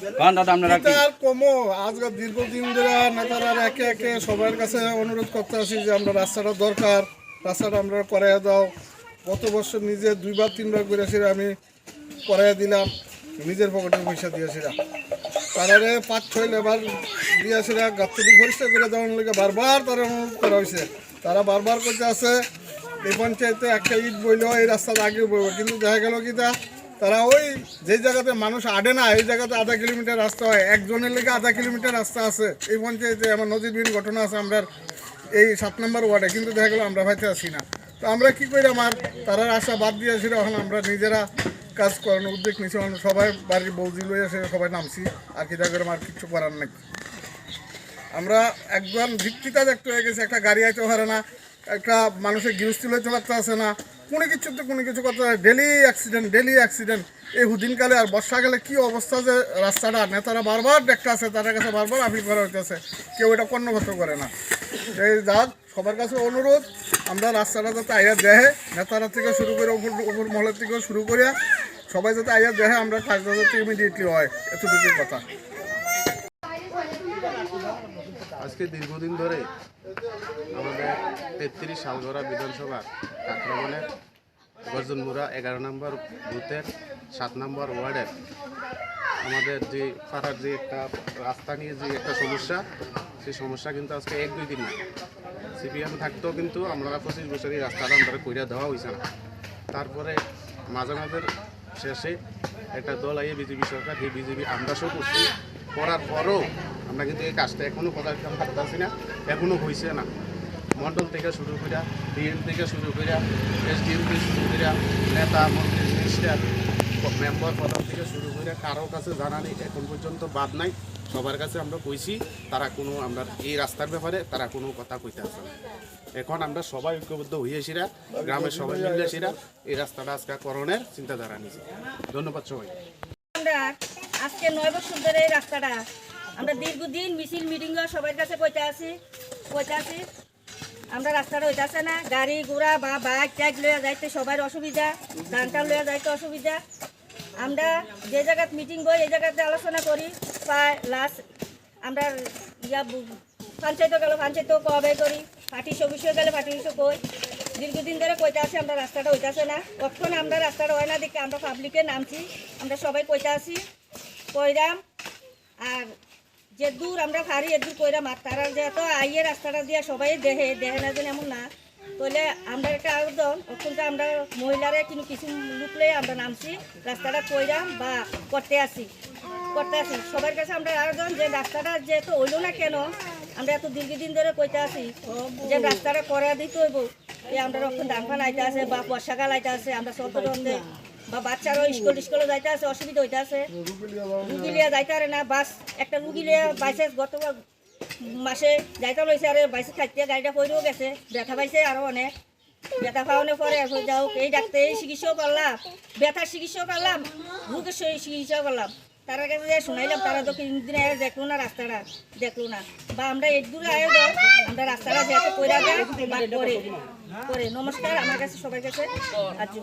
দাদা আপনারা কি আর কমো আজকে দীর্ঘদিন ধরে নেতারা একে একে সবার কাছে অনুরোধ করতে আসি যে আমরা রাস্তাটা দরকার, রাস্তাটা আমরা করাইয়া দাও। গত বছর নিজে 2-3 বার করেছিল, আমি করাইয়া দিলাম, নিজের পকেটের পয়সা দিয়েছিলাম। তারারে 5-6 লেবার দিয়েছিল গাছটি পরিষ্কার করে দেওয়ার লেগে বারবার তারা অনুরোধ করা হয়েছে। তারা বারবার করতে আছে এই পঞ্চায়েতে একটা ইট বইল এই রাস্তাটা আগে বইব, কিন্তু দেখা গেল কি তারা ওই যে জায়গাতে মানুষ আডে না এই জায়গাতে আধা কিলোমিটার রাস্তা হয়, একজনের লেগে আধা কিলোমিটার রাস্তা আছে এই পঞ্চায়েতে। আমার নজিরবিহীন ঘটনা আছে আমরা এই 7 নম্বর ওয়ার্ডে, কিন্তু দেখা গেলো আমরা ভাইতে আসি না। তো আমরা কী করি, আমার তারা আশা বাদ দিয়েছিল, এখন আমরা নিজেরা কাজ করানোর উদ্যোগ নিয়েছি। সবাই বাড়ির বৌদি লই আসে, সবাই নামছি, আর কি দেখা গেলো আর কিছু করার নেই। আমরা একজন ভিত্তিটা দেখতে হয়ে গেছে, একটা গাড়ি আইতে পারে না, একটা মানুষের গৃহস্থী লইতে পারতে আসে না, কোনো কিছুতে কোনো কিছু করতে পারে, ডেলি অ্যাক্সিডেন্ট। এই হুদিনকালে আর বর্ষাকালে কী অবস্থা যে রাস্তাটা, নেতারা বারবার দেখতে আসে, তাদের কাছে বারবার আপিল করা হইতেছে, কেউ এটা কর্ণগত করে না। এই যাক সবার কাছে অনুরোধ, আমরা রাস্তাটা যাতে আইয়া দেহে, নেতারা থেকে শুরু করে উপর মহলের থেকেও শুরু করে সবাই যাতে আইয়া দেহে, আমরা কাজটা যাতে ইমিডিয়েটলি হয়, এতটুকুই কথা। আজকে দীর্ঘদিন ধরে আমাদের 33 শালগড়া বিধানসভার কাকরাবনের গর্জনমুড়া 11 নম্বর বুথের 7 নম্বর ওয়ার্ডের আমাদের যে পাড়ার যে একটা রাস্তা নিয়ে যে একটা সমস্যা, সেই সমস্যা কিন্তু আজকে 1-2 দিন না, সিপিএম থাকতেও কিন্তু আমরা 25 বছর এই রাস্তাটা আমরা কইরা দেওয়া হয়েছে না। তারপরে মাঝে শেষে একটা দল আইয়ে বিজেপি সরকার, এই বিজেপি আমরা সব করছি, করার পরও আমরা কিন্তু এই কাজটা এখনও পদার্পণ করতে পারছি না, এখনও হয়েছে না। মন্ডল থেকে শুরু করিয়া, ডিএম থেকে শুরু করিয়া, এসডিএম থেকে শুরু করিয়া, নেতা মন্ত্রী মিনিস্টার মেম্বার প্রধান থেকে শুরু করিয়া কারো কাছে জানা নেই, এখন পর্যন্ত বাদ নাই। সবার কাছে আমরা কইছি, তারা কোনো আমরা এই রাস্তার ব্যাপারে তারা কোনো কথা কইতে আসে না। এখন আমরা সবাই ঐক্যবদ্ধ হইয়াছিরা, গ্রামের সবাই মিলেছিরা এই রাস্তাটা আজকে করণের চিন্তাধারা নিয়েছি। ধন্যবাদ সবাই। আমরা আজকে 9 বছর ধরে এই রাস্তাটা আমরা দীর্ঘদিন মিছিল মিটিংও সবার কাছে কইতে আছি, আমরা রাস্তাটা হইতেছে না, গাড়ি ঘোড়া বা বাইক টাইক লইয়া যাইতে সবার অসুবিধা, ধানটা লইয়া যাইতে অসুবিধা। আমরা যে জায়গায় মিটিং বই এই জায়গাতে আলোচনা করি, প্রায় লাস্ট আমরা পঞ্চায়েতও গেল পঞ্চায়েতও কবে করি, পার্টি অফিসেও গেলে পার্টি অফিসও কই। দীর্ঘদিন ধরে কইতে আসি আমরা রাস্তাটা হইতেছে না, কখন আমরা রাস্তাটা হয় না দেখে আমরা পাবলিকে নামছি, আমরা সবাই কইতে আসি কইরাম। আর যে দূর আমরা পারি এ দূর কইরাম, আর তারা যেহেতু আইয়ে রাস্তাটা দিয়ে সবাই দেহে না যেন এমন না, তাহলে আমরা একটা আবেদন ওখানটা আমরা মহিলারা কিন্তু কিছু লোক লয়ে আমরা নামছি, রাস্তাটা কইরাম বা করতে আসি সবার কাছে আমরা আবেদন যে রাস্তাটা যেহেতু হইল না কেন, আমরা এত দীর্ঘদিন ধরে কইতে আসি যে রাস্তাটা করা দিতে হইব। আমরা রক্ষণ দামফান আইতে আছে বা বর্ষাকাল আইতে আছে, আমরা চলতে চলতে বা বাচ্চারাও স্কুলে যাইতে আছে, অসুবিধা হইতে আছে, রুগী লিয়া যাইতে পারে না। বাস একটা রুগী লিয়া বাইসে গত মাসে যাইতে লইছে, আর বাইসে খাইতে গাড়িটা পড়েও গেছে, ব্যথা পাইছে আরও অনেক, ব্যথা খাওয়ানোর পরে যাও এই ডাক্তার এই চিকিৎসাও করলাম, ব্যথার চিকিৎসাও করলাম, রোগের চিকিৎসাও করলাম, তারা কাছে যে শুনাইলাম, তারা তো দিন দেখলো না, রাস্তাটা দেখলো না। বা আমরা এক দূরে আয়োজন আমরা রাস্তাটা যেহেতু কইরা দেয় করে নমস্কার আমার কাছে সবার কাছে আজ।